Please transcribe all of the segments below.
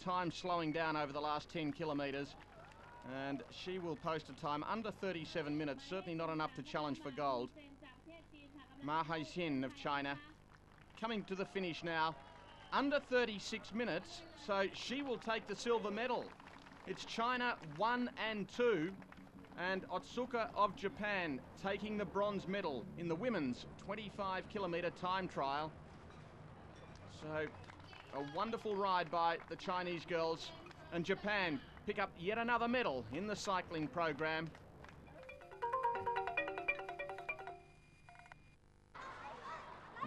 time slowing down over the last 10 kilometres, and she will post a time under 37 minutes, certainly not enough to challenge for gold. Ma Haixin of China coming to the finish now, under 36 minutes, so she will take the silver medal. It's China 1 and 2, and Otsuka of Japan taking the bronze medal in the women's 25 kilometre time trial. So a wonderful ride by the Chinese girls, and Japan pick up yet another medal in the cycling program.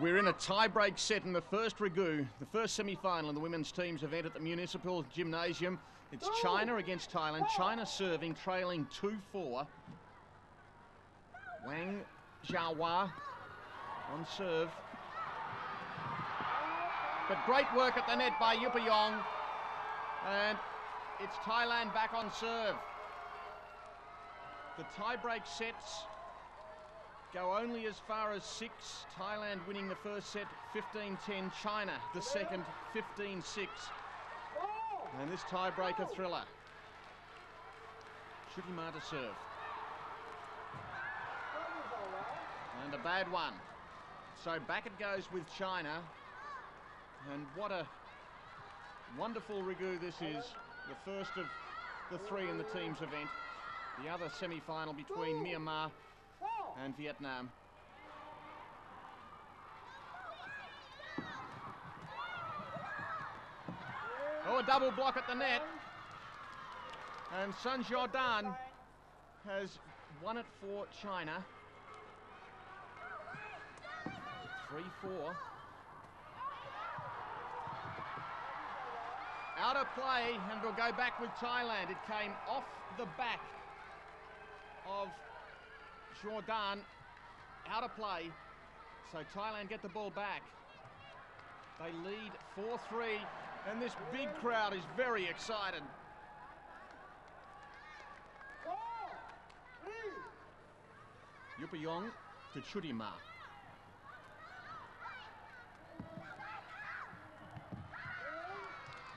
We're in a tie-break set in the first Rigu, the first semi-final in the women's team's event at the Municipal Gymnasium. It's China against Thailand. China serving, trailing 2-4. Wang Zhaohua on serve. But great work at the net by Yupayong. And it's Thailand back on serve. The tie-break sets go only as far as 6. Thailand winning the first set 15-10. China the second 15-6. And this tie-break a thriller. Chutima to serve. And a bad one. So back it goes with China. And what a wonderful Rigu this is. The first of the 3 in the team's event. The other semi-final between Myanmar and Vietnam. Oh, a double block at the net. And Sun Jordan has won it for China. 3-4. Out of play, and it'll go back with Thailand. It came off the back of Jordan, out of play, so Thailand get the ball back. They lead 4-3, and this big crowd is very excited. Yupayong to Chutima.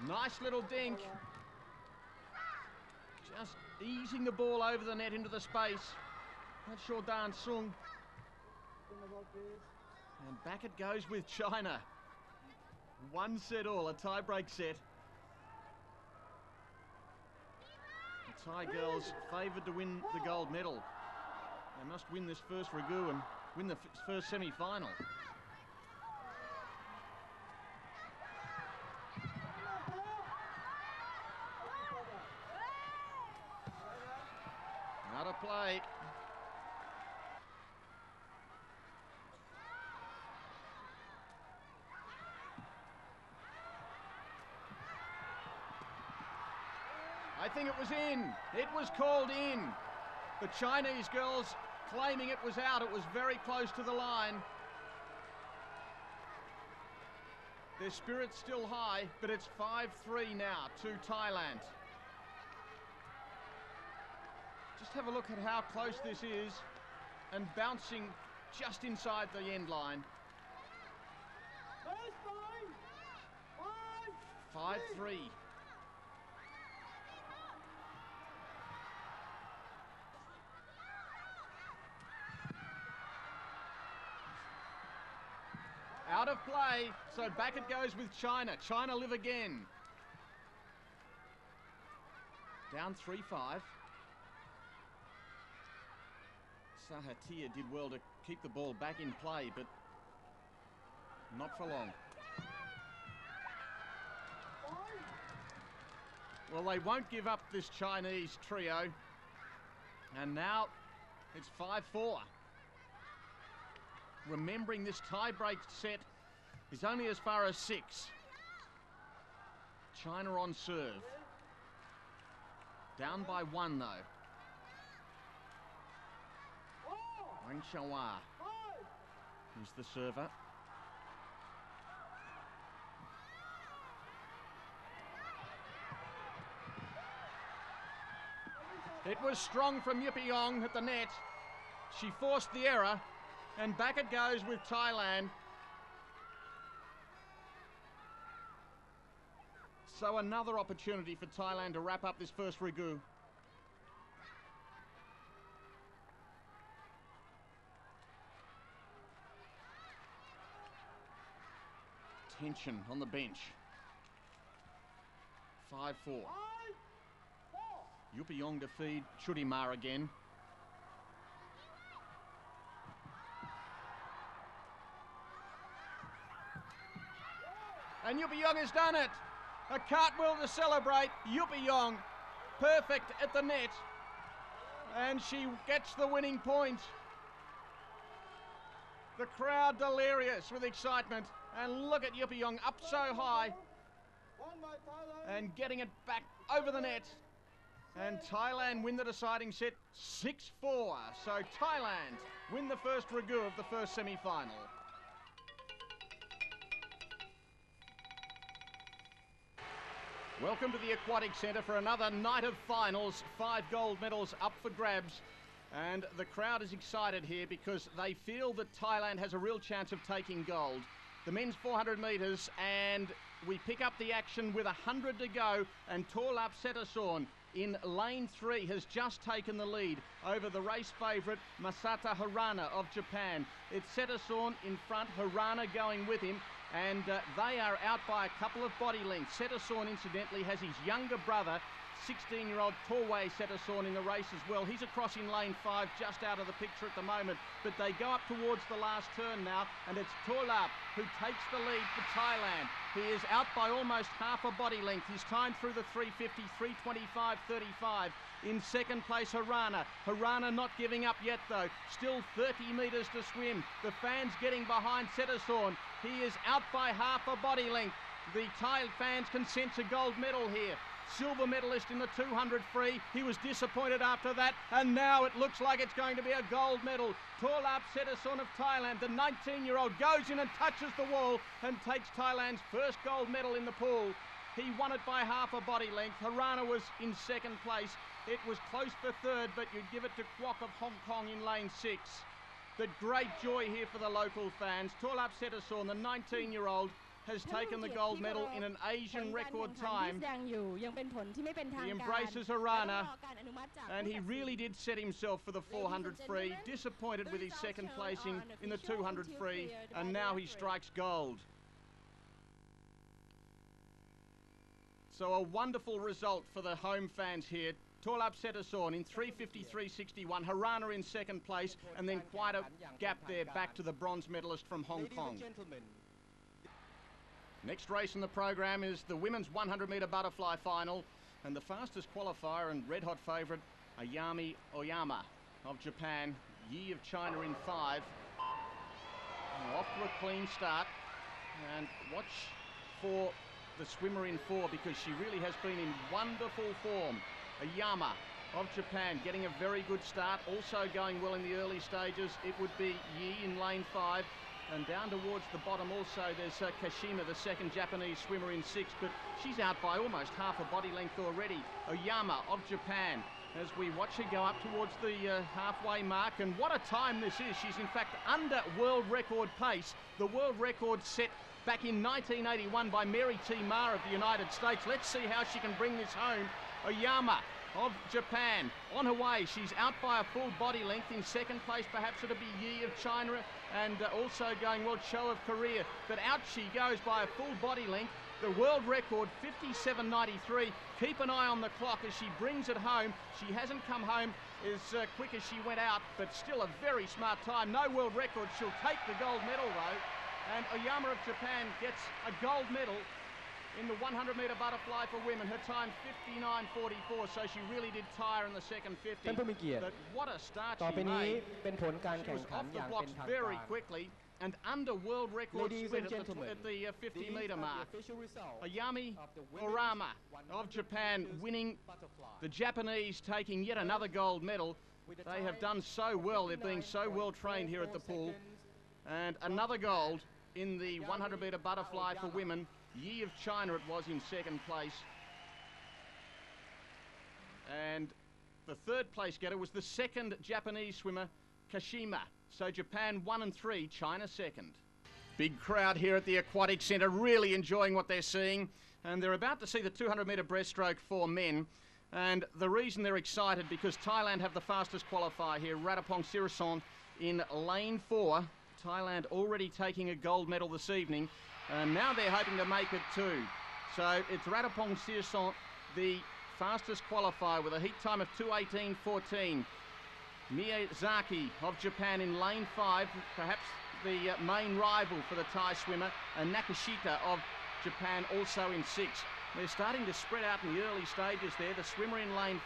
Nice little dink. Just easing the ball over the net into the space. That's Jordan Sung. And back it goes with China. 1 set all, a tie-break set. The Thai girls favoured to win the gold medal. They must win this first Rigu and win the first semi-final. Out of play. I think it was in. It was called in. The Chinese girls claiming it was out. It was very close to the line. Their spirit's still high, but it's 5-3 now to Thailand. Just have a look at how close this is, and bouncing just inside the end line. 5-3. Out of play, so back it goes with China. China live again. Down 3-5. Sahatia did well to keep the ball back in play, but not for long. Well, they won't give up this Chinese trio. And now it's 5-4. Remembering this tie-break set is only as far as 6. China on serve. Down by 1 though. Wang Zhaohua is the server. It was strong from Yupayong at the net. She forced the error, and back it goes with Thailand. So another opportunity for Thailand to wrap up this first Rigu. Tension on the bench. 5-4. Yuppiong to feed Chutimar again. And Yuppiong has done it. A cartwheel to celebrate. Yuppiong perfect at the net. And she gets the winning point. The crowd delirious with excitement. And look at Yuppiong up so high. And getting it back over the net. And Thailand win the deciding set 6-4. So Thailand win the first Rigu of the first semi-final. Welcome to the Aquatic Centre for another night of finals. 5 gold medals up for grabs. And the crowd is excited here because they feel that Thailand has a real chance of taking gold. The men's 400 metres, and we pick up the action with 100 to go, and Torlap Setasorn in lane 3 has just taken the lead over the race favourite Masata Harana of Japan. It's Setasorn in front, Harana going with him, and they are out by a couple of body lengths. Setasorn incidentally has his younger brother, 16-year-old Torway Setasorn, in the race as well. He's across in lane 5, just out of the picture at the moment, but they go up towards the last turn now, and it's Torlap who takes the lead for Thailand. He is out by almost half a body length. His time through the 350, 325.35. In second place, Harana. Harana not giving up yet though. Still 30 metres to swim. The fans getting behind Setasorn. He is out by half a body length. The Thai fans can sense a gold medal here. Silver medalist in the 200 free. He was disappointed after that, and now it looks like it's going to be a gold medal. Torlap Setasorn of Thailand, the 19-year-old, goes in and touches the wall and takes Thailand's first gold medal in the pool. He won it by half a body length. Harana was in second place. It was close for third, but you'd give it to Kwok of Hong Kong in lane 6. The great joy here for the local fans. Torlap Setasorn, the 19-year-old, has taken the gold medal in an Asian record time. He embraces Harana, and he really did set himself for the 400 free. Disappointed with his second placing in the 200 free, and now he strikes gold. So a wonderful result for the home fans here. Torlap Setasorn in 353.61, Harana in second place, and then quite a gap there back to the bronze medalist from Hong Kong. Next race in the program is the women's 100 metre butterfly final, and the fastest qualifier and red hot favourite, Ayami Oyama of Japan, Yi of China in 5. Off to a clean start, and watch for the swimmer in 4 because she really has been in wonderful form. Oyama of Japan getting a very good start, also going well in the early stages. It would be Yi in lane 5. And down towards the bottom also there's Kashima, the second Japanese swimmer, in 6, but she's out by almost half a body length already. Oyama of Japan, as we watch her go up towards the halfway mark, and what a time this is. She's in fact under world record pace. The world record set back in 1981 by Mary T. Ma of the United States. Let's see how she can bring this home. Oyama of Japan on her way. She's out by a full body length. In second place perhaps it'll be Yi of China, and also going well Cho of Korea, but out she goes by a full body length. The world record 57.93. Keep an eye on the clock as she brings it home. She hasn't come home as quick as she went out, but still a very smart time. No world record. She'll take the gold medal though, and Oyama of Japan gets a gold medal in the 100 metre butterfly for women. Her time 59.44, so she really did tire in the second 50. But what a start she made. She was off the blocks very quickly and under world record split at the 50 metre mark. Ayami Orama of Japan winning, the Japanese taking yet another gold medal. They have done so well. They're being so well trained here at the pool. And another gold in the 100 metre butterfly for women. Yi of China it was in second place. And the third place getter was the second Japanese swimmer, Kashima. So Japan 1 and 3, China second. Big crowd here at the Aquatic Centre, really enjoying what they're seeing. And they're about to see the 200-metre breaststroke for men. And the reason they're excited, because Thailand have the fastest qualifier here, Ratapong Sirason in lane 4. Thailand already taking a gold medal this evening. And now they're hoping to make it too. So it's Ratapong Sirason, the fastest qualifier with a heat time of 2:18.14. Miyazaki of Japan in lane 5, perhaps the main rival for the Thai swimmer, and Nakashita of Japan also in 6. They're starting to spread out in the early stages there. The swimmer in lane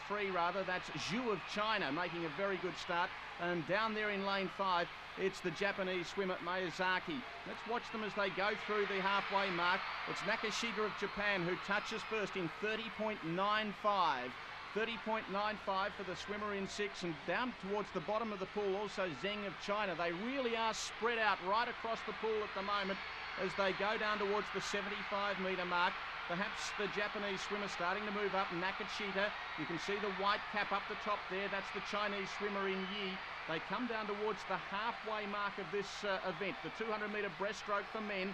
3, that's Zhu of China, making a very good start. And down there in lane 5, it's the Japanese swimmer Miyazaki. Let's watch them as they go through the halfway mark. It's Nakashita of Japan who touches first in 30.95. 30.95 for the swimmer in 6, and down towards the bottom of the pool also Zheng of China. They really are spread out right across the pool at the moment as they go down towards the 75-metre mark. Perhaps the Japanese swimmer starting to move up, Nakashita. You can see the white cap up the top there. That's the Chinese swimmer in Yi. They come down towards the halfway mark of this event, the 200-metre breaststroke for men.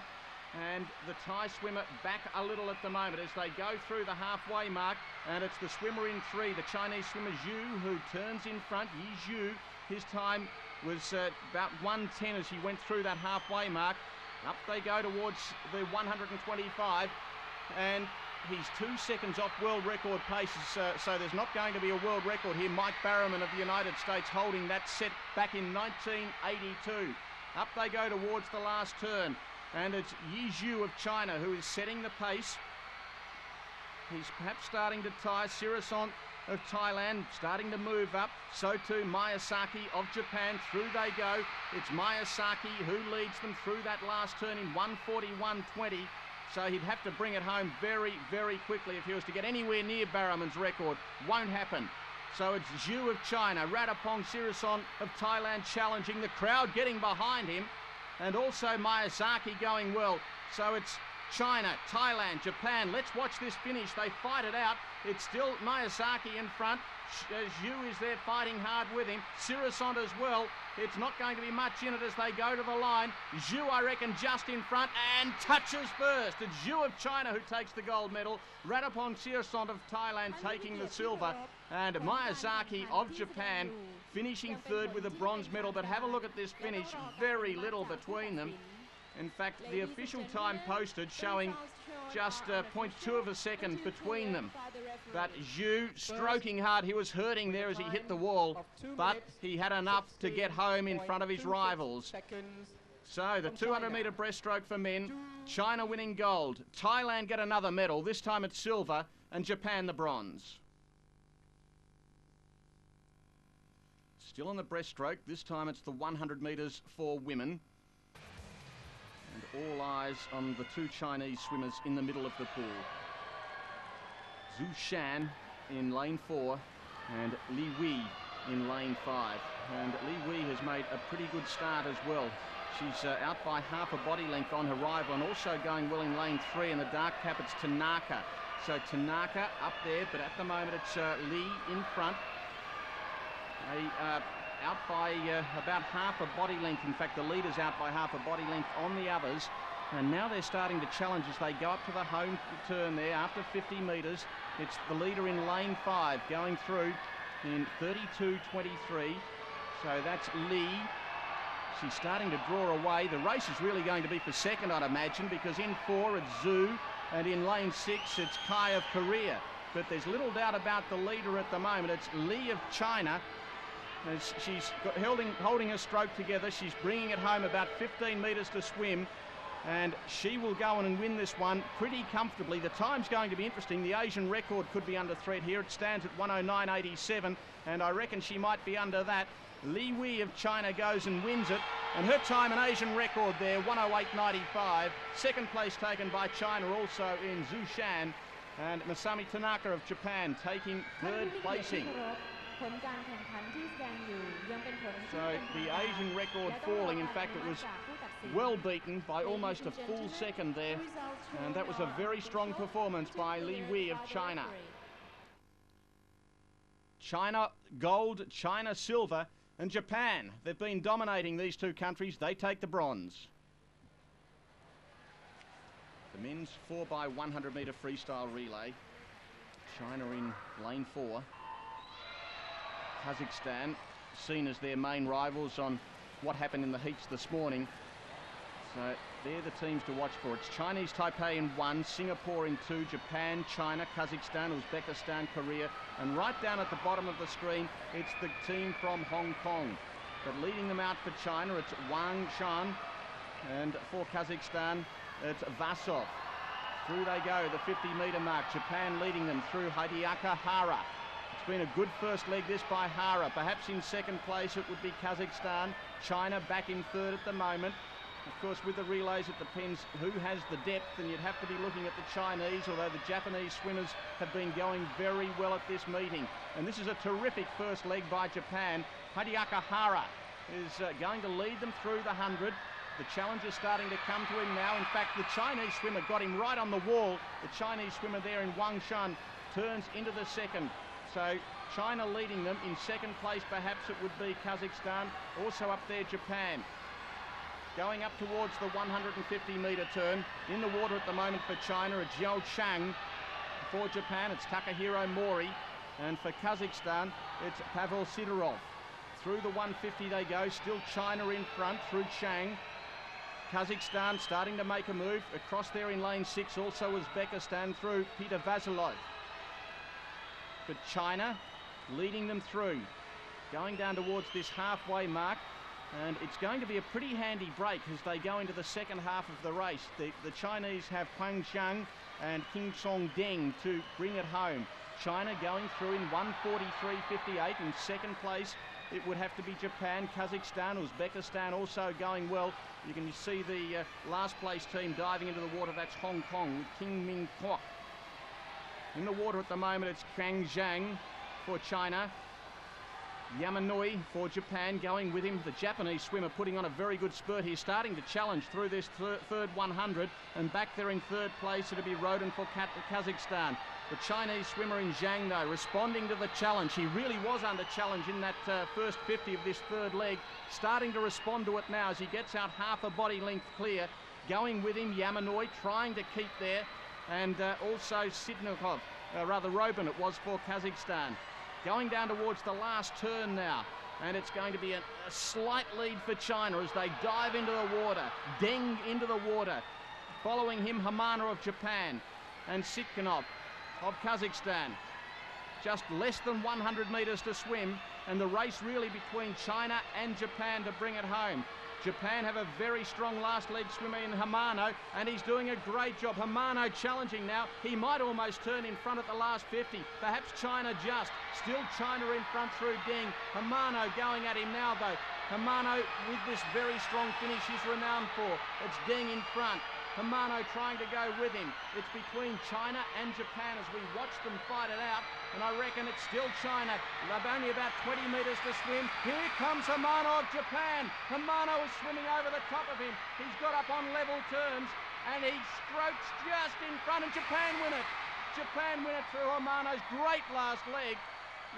And the Thai swimmer back a little at the moment as they go through the halfway mark. And it's the swimmer in 3, the Chinese swimmer Zhu, who turns in front. Yi Zhu, his time was about 1:10 as he went through that halfway mark. Up they go towards the 125. And he's 2 seconds off world record paces, so there's not going to be a world record here. Mike Barrowman of the United States holding that set back in 1982. Up they go towards the last turn. And it's Yi Zhu of China who is setting the pace. He's perhaps starting to tie. Sirason of Thailand starting to move up. So too Miyazaki of Japan. Through they go. It's Miyazaki who leads them through that last turn in 1:41.20. So he'd have to bring it home very, very quickly if he was to get anywhere near Barrowman's record. Won't happen. So it's Zhu of China, Ratapong Sirason of Thailand challenging. The crowd getting behind him. And also Miyazaki going well. So it's China, Thailand, Japan. Let's watch this finish. They fight it out. It's still Miyazaki in front. Zhu is there fighting hard with him. Sirason as well. It's not going to be much in it as they go to the line. Zhu, I reckon, just in front and touches first. It's Zhu of China who takes the gold medal. Ratapong Sirason of Thailand taking the silver. And Miyazaki of Japan finishing 3rd with a bronze medal. But have a look at this finish. Very little between them. In fact, the official time posted showing just 0.2 of a second between them. But Zhu stroking hard. He was hurting there as he hit the wall, but he had enough to get home in front of his rivals. So the 200-metre breaststroke for men, China winning gold. Thailand get another medal. This time it's silver, and Japan the bronze. Still in the breaststroke. This time it's the 100 metres for women. And all eyes on the 2 Chinese swimmers in the middle of the pool. Zhu Shan in lane 4 and Li Wei in lane 5. And Li Wei has made a pretty good start as well. She's out by half a body length on her rival and also going well in lane 3. In the dark cap, it's Tanaka. So Tanaka up there, but at the moment it's Li in front. Out by about half a body length. In fact, the leader's out by half a body length on the others. And now they're starting to challenge as they go up to the home turn there after 50 metres. It's the leader in lane 5 going through in 32.23. So that's Li. She's starting to draw away. The race is really going to be for second, I'd imagine, because in 4 it's Zhu and in lane 6 it's Kai of Korea. But there's little doubt about the leader at the moment. It's Li of China. As she's holding her stroke together. She's bringing it home about 15 metres to swim, and she will go on and win this one pretty comfortably. The time's going to be interesting. The Asian record could be under threat here. It stands at 1:09.87, and I reckon she might be under that. Li Wei of China goes and wins it, and her time an Asian record there, 1:08.95. Second place taken by China also in Zhu Shan, and Masami Tanaka of Japan taking 3rd placing. So the Asian record falling. In fact, it was well beaten by almost a full second there. And that was a very strong performance by Li Wei of China. China gold, China silver, and Japan. They've been dominating these 2 countries. They take the bronze. The men's 4x100 metre freestyle relay. China in lane 4. Kazakhstan seen as their main rivals on what happened in the heats this morning. So they're the teams to watch for. It's Chinese Taipei in 1, Singapore in 2, Japan, China, Kazakhstan, Uzbekistan, Korea, and right down at the bottom of the screen, it's the team from Hong Kong. But leading them out for China, it's Wang Shan, and for Kazakhstan, it's Vasov. Through they go, the 50-metre mark. Japan leading them through Hideaki Hara. It's been a good first leg this by Hara. Perhaps in second place it would be Kazakhstan. China back in third at the moment. Of course, with the relays, it depends who has the depth, and you'd have to be looking at the Chinese, although the Japanese swimmers have been going very well at this meeting. And this is a terrific first leg by Japan. Hideaki Hara is going to lead them through the 100. The challenge is starting to come to him now. In fact, the Chinese swimmer got him right on the wall. The Chinese swimmer there in Wang Shan turns into the second. So China leading them. In second place, perhaps it would be Kazakhstan. Also up there, Japan. Going up towards the 150-metre turn. In the water at the moment for China, it's Zhao Chang. For Japan, it's Takahiro Mori. And for Kazakhstan, it's Pavel Sidorov. Through the 150 they go. Still China in front through Chang. Kazakhstan starting to make a move. Across there in lane 6, also Uzbekistan through Peter Vasilov. But China leading them through. Going down towards this halfway mark. And it's going to be a pretty handy break as they go into the second half of the race. The Chinese have Peng Zhang and King Song Deng to bring it home. China going through in 1:43.58. In second place, it would have to be Japan, Kazakhstan, Uzbekistan also going well. You can see the last place team diving into the water. That's Hong Kong with King Min Kwok. In the water at the moment, it's Kang Zhang for China. Yamanoi for Japan going with him. The Japanese swimmer putting on a very good spurt here, starting to challenge through this third 100. And back there in third place, it'll be Roden for Kazakhstan. The Chinese swimmer in Zhang, though, responding to the challenge. He really was under challenge in that first 50 of this third leg. Starting to respond to it now as he gets out half a body length clear. Going with him, Yamanoi trying to keep there. And also Sidnikov, Robin it was for Kazakhstan. Going down towards the last turn now. And it's going to be a slight lead for China as they dive into the water. Deng into the water. Following him, Hamano of Japan. And Sitkinov of Kazakhstan. Just less than 100 metres to swim. And the race really between China and Japan to bring it home. Japan have a very strong last leg swimmer in Hamano, and he's doing a great job. Hamano challenging now. He might almost turn in front at the last 50. Perhaps China just. Still China in front through Deng. Hamano going at him now, though. Hamano with this very strong finish he's renowned for. It's Deng in front. Hamano trying to go with him. It's between China and Japan as we watch them fight it out. And I reckon it's still China. Only about 20 metres to swim. Here comes Hamano of Japan. Hamano is swimming over the top of him. He's got up on level terms and he strokes just in front and Japan win it. Japan win it through Hamano's great last leg.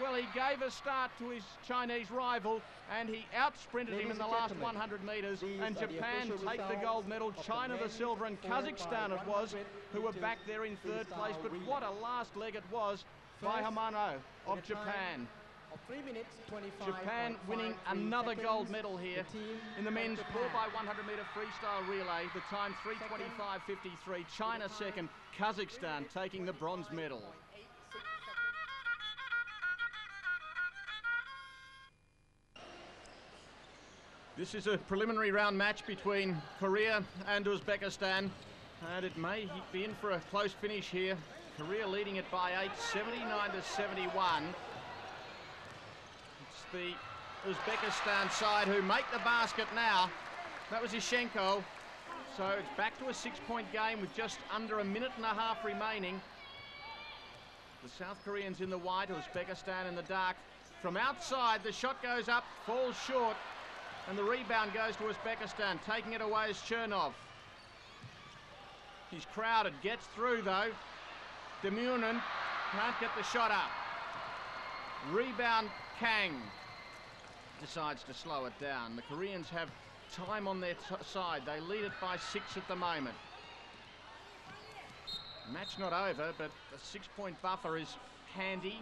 Well, he gave a start to his Chinese rival and he out-sprinted him in the last 100 metres, and Japan take the gold medal, China the silver, and Kazakhstan it was, who were back there in third place. But what a last leg it was by Hamano of Japan. Japan winning another gold medal here in the men's 4x100 metre freestyle relay. The time 3:25.53. China second, Kazakhstan taking the bronze medal. This is a preliminary round match between Korea and Uzbekistan, and it may be in for a close finish here. Korea leading it by 8, 79-71. It's the Uzbekistan side who make the basket now. That was Ishenko. So it's back to a 6-point game with just under a minute and a half remaining. The South Koreans in the white, Uzbekistan in the dark. From outside, the shot goes up, falls short. And the rebound goes to Uzbekistan. Taking it away is Chernov. He's crowded. Gets through, though. Demunen can't get the shot up. Rebound, Kang. Decides to slow it down. The Koreans have time on their side. They lead it by 6 at the moment. Match not over, but the 6-point buffer is handy.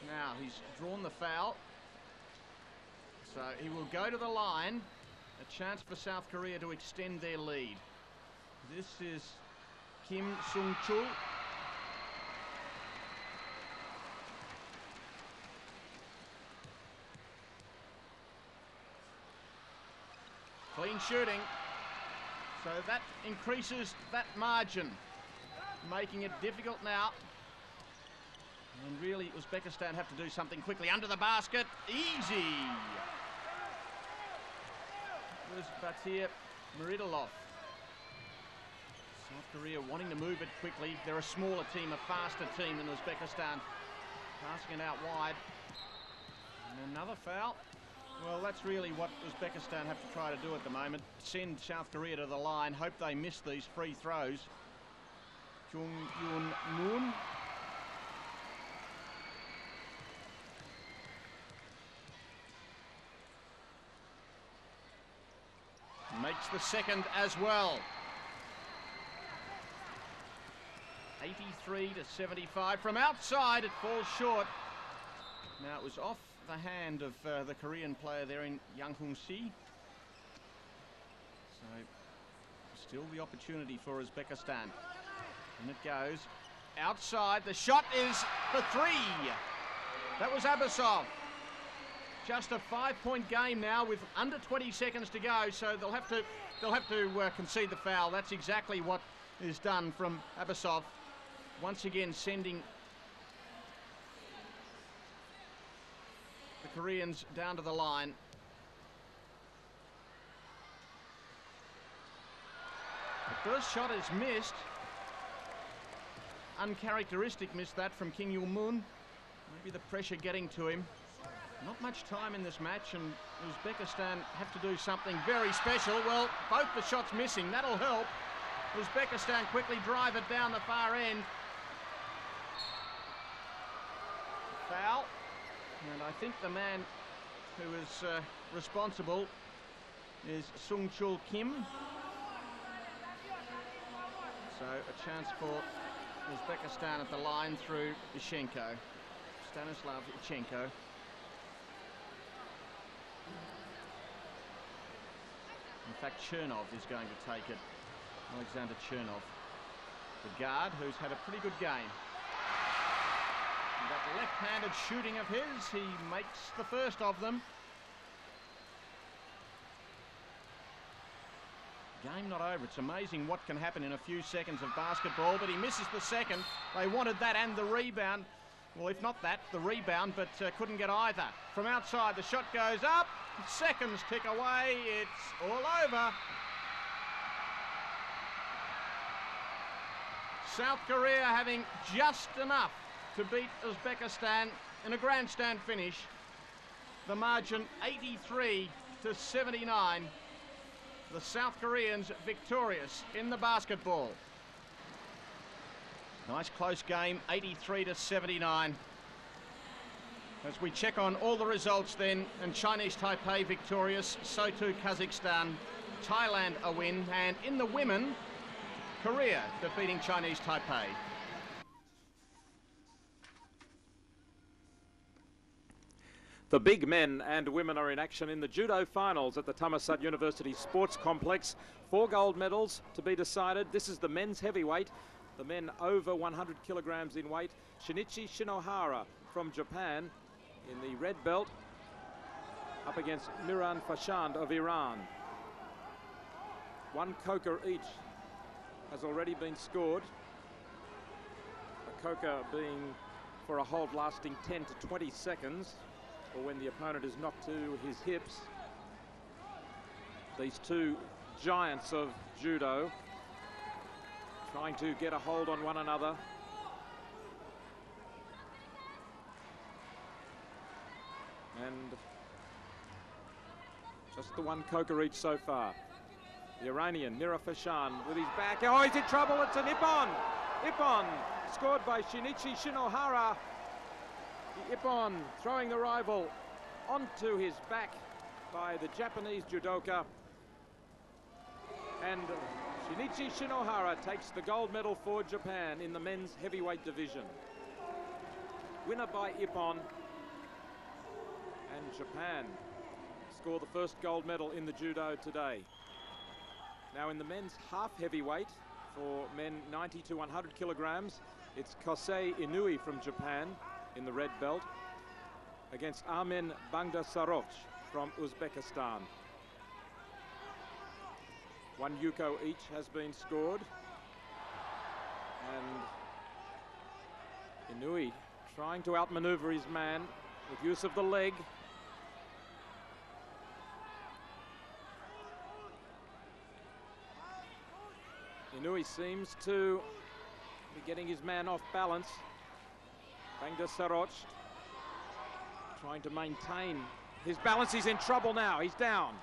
Now he's drawn the foul. So he will go to the line. A chance for South Korea to extend their lead. This is Kim Sung-chul. Clean shooting. So that increases that margin, making it difficult now. And really, Uzbekistan have to do something quickly. Under the basket, easy. It was Batir Muridulov. South Korea wanting to move it quickly. They're a smaller team, a faster team than Uzbekistan. Passing it out wide. And another foul. Well, that's really what Uzbekistan have to try to do at the moment. Send South Korea to the line. Hope they miss these free throws. Chung Yun Moon. Makes the second as well. 83-75. From outside, it falls short. Now it was off the hand of the Korean player there in Yang Hong-si. So still the opportunity for Uzbekistan. And it goes outside. The shot is for three. That was Abbasov. Just a 5-point game now with under 20 seconds to go, so they'll have to concede the foul. That's exactly what is done from Abbasov. Once again sending the Koreans down to the line. The first shot is missed. Uncharacteristic miss that from Kim Yul-moon. Maybe the pressure getting to him. Not much time in this match, and Uzbekistan have to do something very special. Well, both the shots missing. That'll help. Uzbekistan quickly drive it down the far end. Foul. And I think the man who is responsible is Sung-chul Kim. So a chance for Uzbekistan at the line through Yurchenko. Stanislav Yurchenko. In fact, Chernov is going to take it. Alexander Chernov, the guard who's had a pretty good game. And that left-handed shooting of his, he makes the first of them. Game not over. It's amazing what can happen in a few seconds of basketball, but he misses the second. They wanted that and the rebound. Well, if not that, the rebound, but couldn't get either. From outside, the shot goes up. Seconds tick away. It's all over. South Korea having just enough to beat Uzbekistan in a grandstand finish. The margin 83-79. The South Koreans victorious in the basketball. Nice close game, 83-79. As we check on all the results then, and Chinese Taipei victorious, so too Kazakhstan, Thailand a win, and in the women, Korea defeating Chinese Taipei. The big men and women are in action in the judo finals at the Thammasat University Sports Complex. 4 gold medals to be decided. This is the men's heavyweight. The men over 100 kilograms in weight. Shinichi Shinohara from Japan in the red belt up against Miran Fashand of Iran. 1 koka each has already been scored. A koka being for a hold lasting 10 to 20 seconds, or when the opponent is knocked to his hips. These two giants of judo trying to get a hold on one another. And just the 1 koka each so far. The Iranian, Mira Fashan, with his back. Oh, he's in trouble. It's an Ippon. Ippon, scored by Shinichi Shinohara. The Ippon throwing the rival onto his back by the Japanese judoka. And Shinichi Shinohara takes the gold medal for Japan in the men's heavyweight division. Winner by Ippon, and Japan score the first gold medal in the judo today. Now in the men's half heavyweight for men 90 to 100 kilograms, it's Kosei Inui from Japan in the red belt against Armen Bangdasaroch from Uzbekistan. One yuko each has been scored, and Inui trying to outmaneuver his man with use of the leg. Inui seems to be getting his man off balance. Bangdasaroch trying to maintain his balance. He's in trouble now. He's down.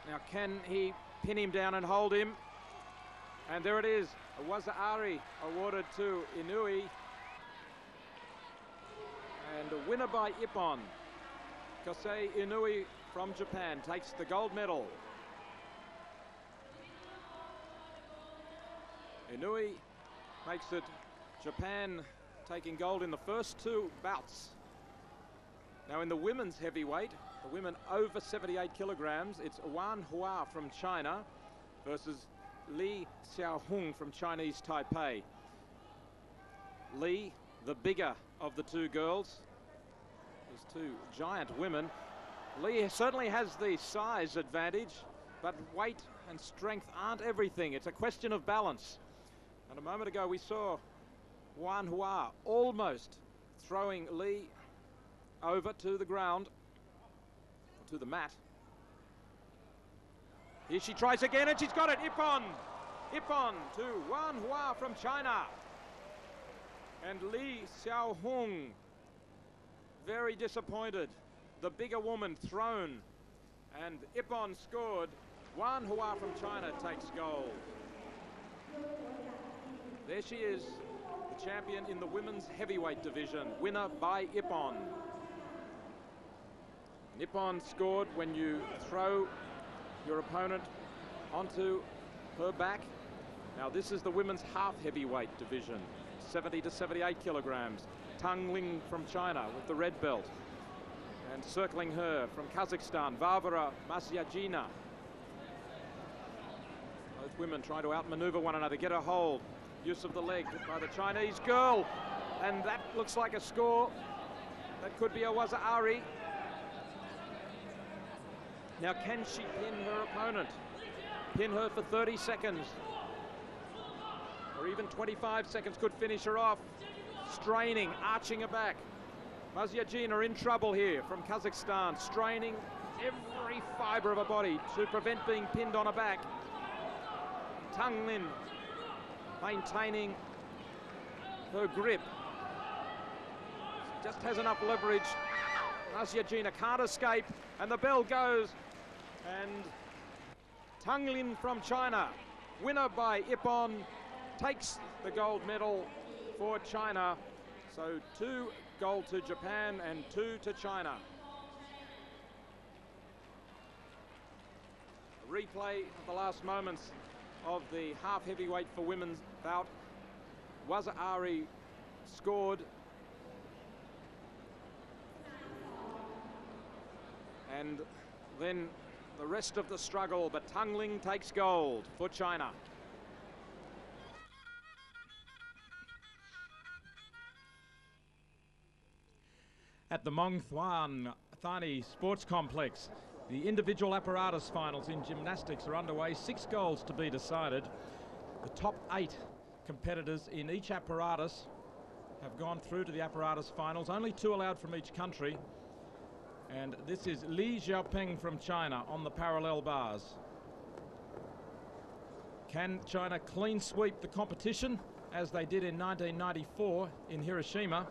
Now can he pin him down and hold him? And there it is. A waza-ari awarded to Inui. And a winner by Ippon. Kosei Inui from Japan takes the gold medal. Inui makes it Japan taking gold in the first two bouts. Now in the women's heavyweight, the women over 78 kilograms, it's Wan Hua from China versus Li Xiaohong from Chinese Taipei. Li, the bigger of the two girls, these two giant women. Li certainly has the size advantage, but weight and strength aren't everything. It's a question of balance. And a moment ago we saw Wan Hua almost throwing Li over to the ground, to the mat. Here she tries again, and she's got it. Ippon to Wan Hua from China. And Li Xiaohong very disappointed. The bigger woman thrown, and Ippon scored. Wan Hua from China takes gold. There she is, the champion in the women's heavyweight division, winner by Ippon. Ippon scored when you throw your opponent onto her back. Now this is the women's half heavyweight division, 70 to 78 kilograms. Tang Ling from China with the red belt. And circling her from Kazakhstan, Varvara Masyagina. Both women trying to outmaneuver one another, get a hold. Use of the leg by the Chinese girl. And that looks like a score. That could be a waza-ari. Now can she pin her opponent? Pin her for 30 seconds. Or even 25 seconds could finish her off. Straining, arching her back. Masyagina in trouble here from Kazakhstan, straining every fibre of her body to prevent being pinned on her back. Tang Lin maintaining her grip. Just has enough leverage. Masyagina can't escape, and the bell goes. And Tang Lin from China, winner by Ippon, takes the gold medal for China. So 2 gold to Japan and 2 to China. A replay of the last moments of the half heavyweight for women's bout. Waza-ari scored. And then the rest of the struggle, but Tang Ling takes gold for China. At the Mong Thuan Thani Sports Complex, the individual apparatus finals in gymnastics are underway. 6 goals to be decided. The top 8 competitors in each apparatus have gone through to the apparatus finals. Only 2 allowed from each country. And this is Li Xiaopeng from China on the parallel bars. Can China clean sweep the competition as they did in 1994 in Hiroshima?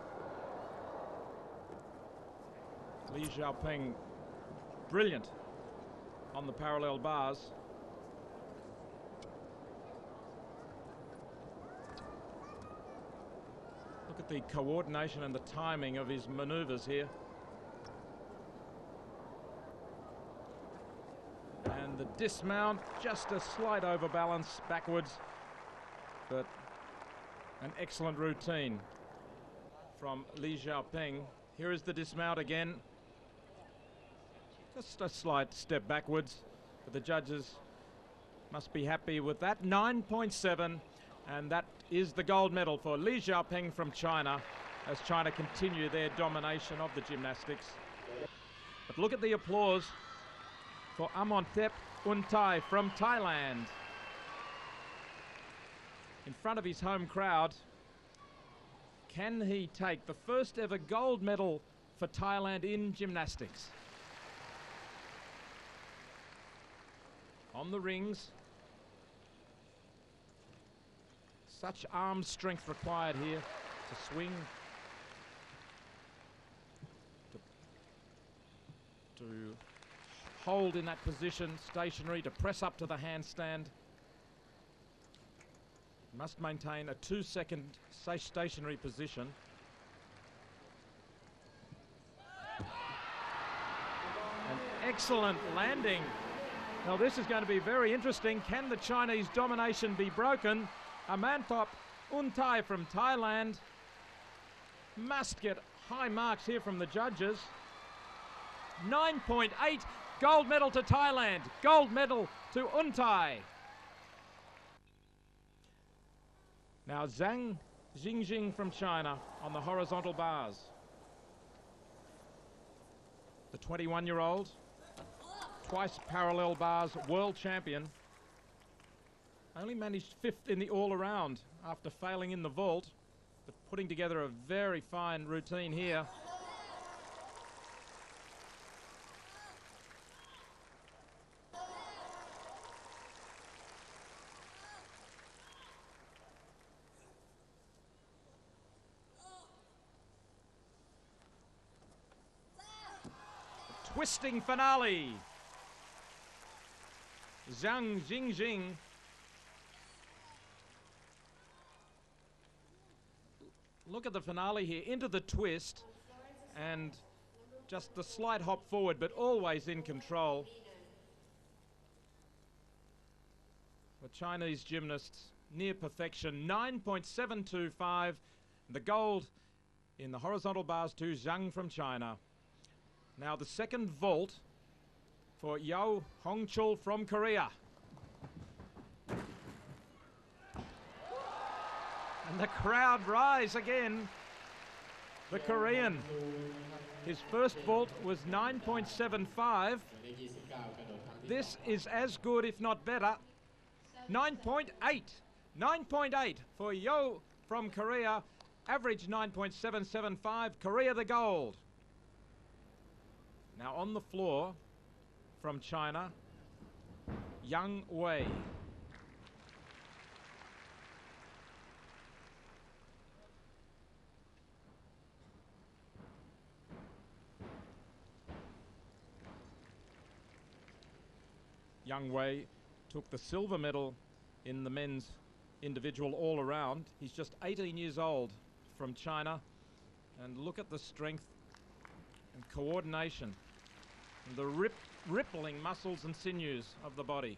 Li Xiaopeng, brilliant on the parallel bars. Look at the coordination and the timing of his maneuvers here. dismount, just a slight overbalance backwards, but an excellent routine from Li Xiaoping. Here is the dismount again. Just a slight step backwards, but the judges must be happy with that. 9.7, and that is the gold medal for Li Xiaoping from China as China continue their domination of the gymnastics. But look at the applause for Amontep Untai from Thailand. In front of his home crowd, can he take the first ever gold medal for Thailand in gymnastics? On the rings. Such arm strength required here to swing, to hold in that position, stationary, to press up to the handstand. Must maintain a 2-second stationary position. An excellent landing. Now this is going to be very interesting. Can the Chinese domination be broken? Amanthop Untai from Thailand must get high marks here from the judges. 9.8, gold medal to Thailand, gold medal to Untai. Now Zhang Jingjing from China on the horizontal bars. The 21-year-old, twice parallel bars world champion, only managed 5th in the all-around after failing in the vault, but putting together a very fine routine here. Twisting finale. Zhang Jingjing look at the finale here, into the twist and just the slight hop forward, but always in control. The Chinese gymnasts near perfection, 9.725. The gold in the horizontal bars to Zhang from China. Now the second vault for Yeo Hongchul from Korea. And the crowd rise again. The Korean. His first vault was 9.75. This is as good, if not better. 9.8. 9.8 for Yeo from Korea. Average 9.775. Korea the gold. Now on the floor from China, Yang Wei. Yang Wei took the silver medal in the men's individual all-around. He's just 18 years old from China. And look at the strength and coordination and the rippling muscles and sinews of the body,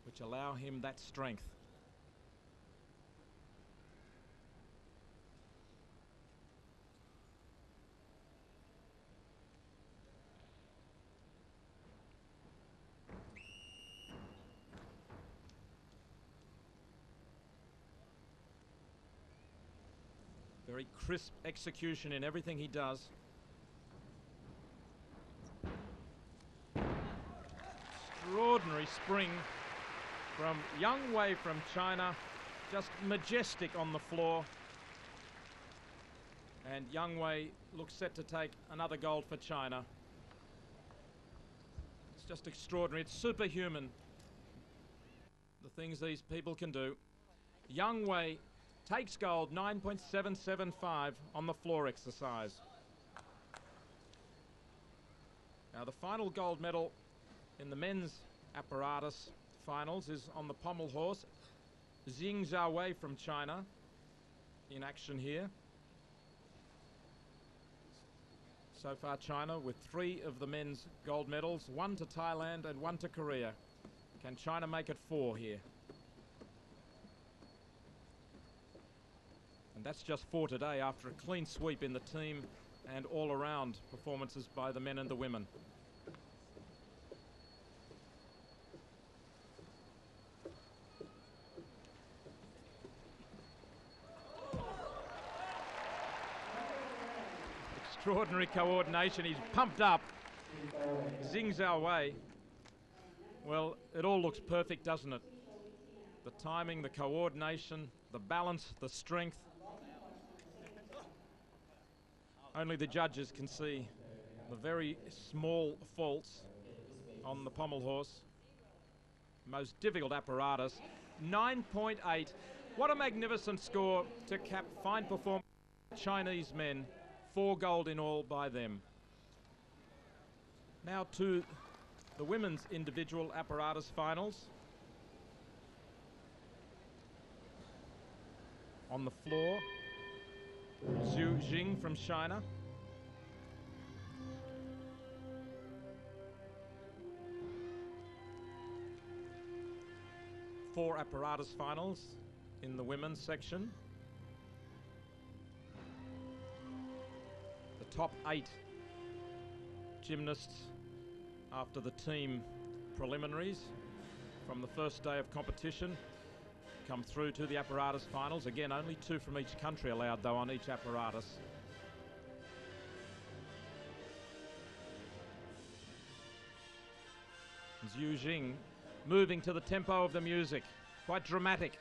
which allow him that strength. Very crisp execution in everything he does. Extraordinary spring from Yang Wei from China, just majestic on the floor. And Yang Wei looks set to take another gold for China. It's just extraordinary, it's superhuman, the things these people can do. Yang Wei takes gold, 9.775 on the floor exercise. Now the final gold medal in the men's apparatus finals is on the pommel horse. Xing Xiaowei from China in action here. So far China with 3 of the men's gold medals, 1 to Thailand and 1 to Korea. Can China make it 4 here? And that's just 4 today after a clean sweep in the team and all-around performances by the men and the women. Extraordinary coordination. He's pumped up. Zings our way. Well, it all looks perfect, doesn't it? The timing, the coordination, the balance, the strength. Only the judges can see the very small faults on the pommel horse. Most difficult apparatus. 9.8. What a magnificent score to cap fine performance. Chinese men. 4 gold in all by them. Now to the women's individual apparatus finals. On the floor, Zhu Jing from China. Four apparatus finals in the women's section. The top 8 gymnasts after the team preliminaries from the first day of competition come through to the apparatus finals. Again, only 2 from each country allowed though on each apparatus. Zhu Jing moving to the tempo of the music, quite dramatic.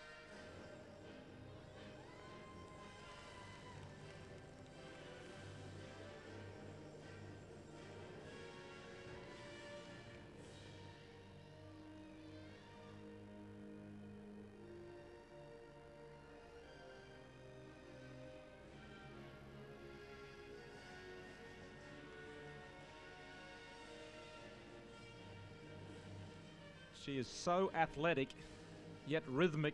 She is so athletic, yet rhythmic.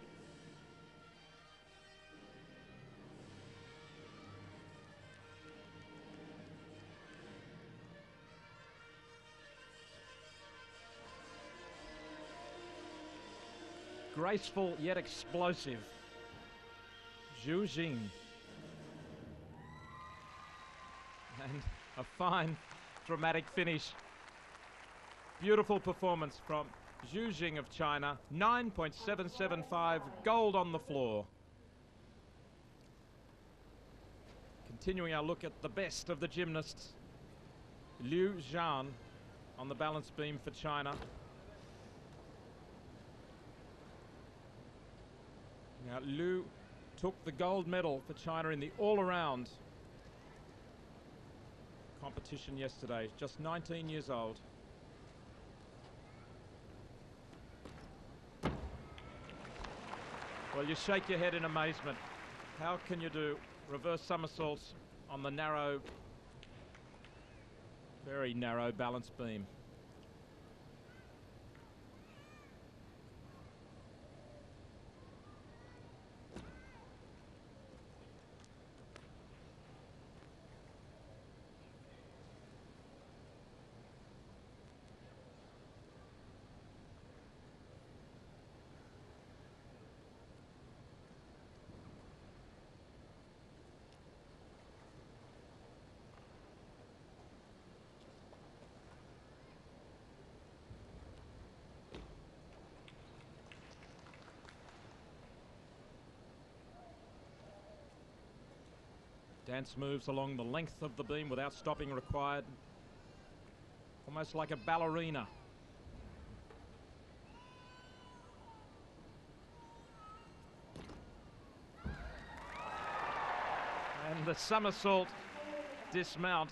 Graceful, yet explosive. Zhu Jing. And a fine, dramatic finish. Beautiful performance from Zhu Jing of China, 9.775, gold on the floor. Continuing our look at the best of the gymnasts. Liu Zhan on the balance beam for China. Now Liu took the gold medal for China in the all-around competition yesterday, just 19 years old. Well, you shake your head in amazement. How can you do reverse somersaults on the narrow, very narrow balance beam? Dance moves along the length of the beam without stopping required. Almost like a ballerina. And the somersault dismount.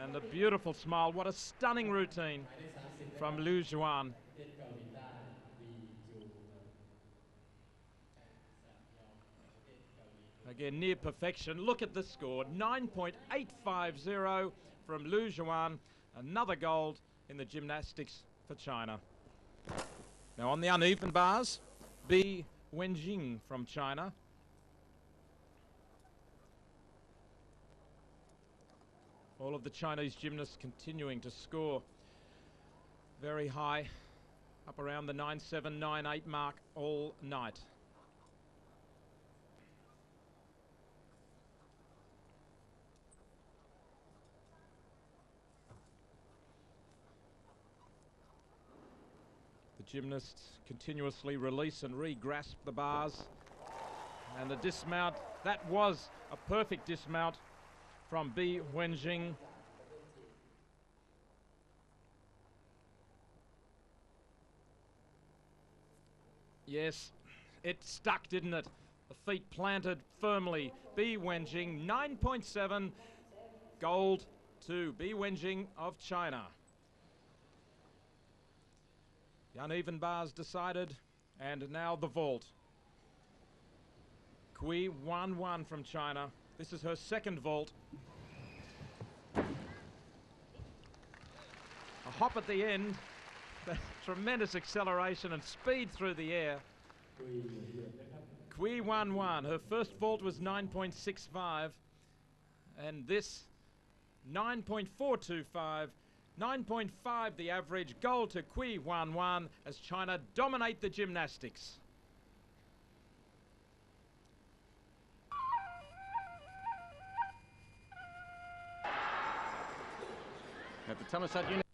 And a beautiful smile. What a stunning routine from Liu Zhan. Again, near perfection. Look at the score, 9.850 from Liu Zhan. Another gold in the gymnastics for China. Now on the uneven bars, Bi Wenjing from China. All of the Chinese gymnasts continuing to score very high, up around the 9.7, 9.8 mark all night. The gymnasts continuously release and re-grasp the bars. And the dismount, that was a perfect dismount from Bi Wenjing. Yes, it stuck, didn't it? The feet planted firmly. Bi Wenjing, 9.7, gold to Bi Wenjing of China. The uneven bars decided, and now the vault. Kui 1-1 from China. This is her second vault. A hop at the end. Tremendous acceleration and speed through the air. Kui 1-1. Her first vault was 9.65. And this 9.425. 9.5 the average. Gold to Kui 1-1 as China dominate the gymnastics. At the Thammasat